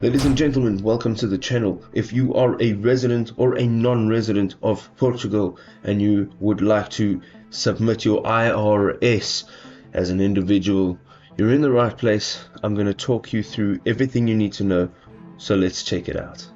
Ladies and gentlemen, welcome to the channel. If you are a resident or a non-resident of Portugal and you would like to submit your IRS as an individual, you're in the right place. I'm going to talk you through everything you need to know, so let's check it out.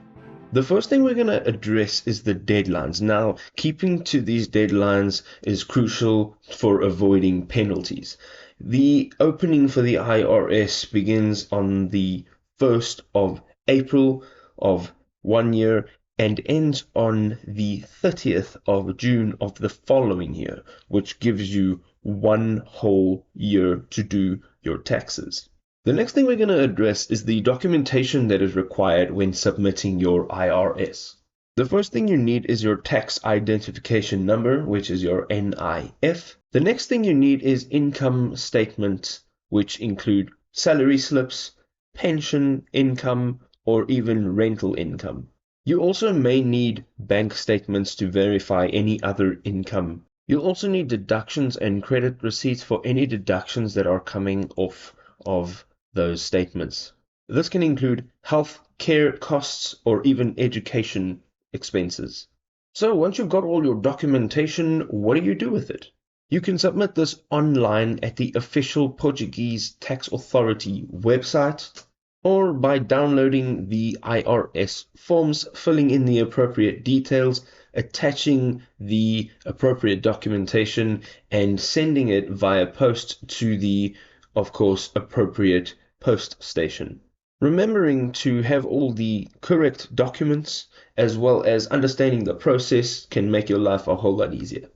The first thing we're going to address is the deadlines. Now, keeping to these deadlines is crucial for avoiding penalties. The opening for the IRS begins on the 1st of April of 1 year and ends on the 30th of June of the following year, which gives you 1 whole year to do your taxes. The next thing we're going to address is the documentation that is required when submitting your IRS. The first thing you need is your tax identification number, which is your NIF. The next thing you need is income statements, which include salary slips, pension income, or even rental income. You also may need bank statements to verify any other income. You'll also need deductions and credit receipts for any deductions that are coming off of those statements. This can include health care costs or even education expenses. So once you've got all your documentation, what do you do with it? You can submit this online at the official Portuguese Tax Authority website, or by downloading the IRS forms, filling in the appropriate details, attaching the appropriate documentation, and sending it via post to the, of course, appropriate post station. Remembering to have all the correct documents as well as understanding the process can make your life a whole lot easier.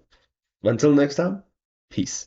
Until next time, peace.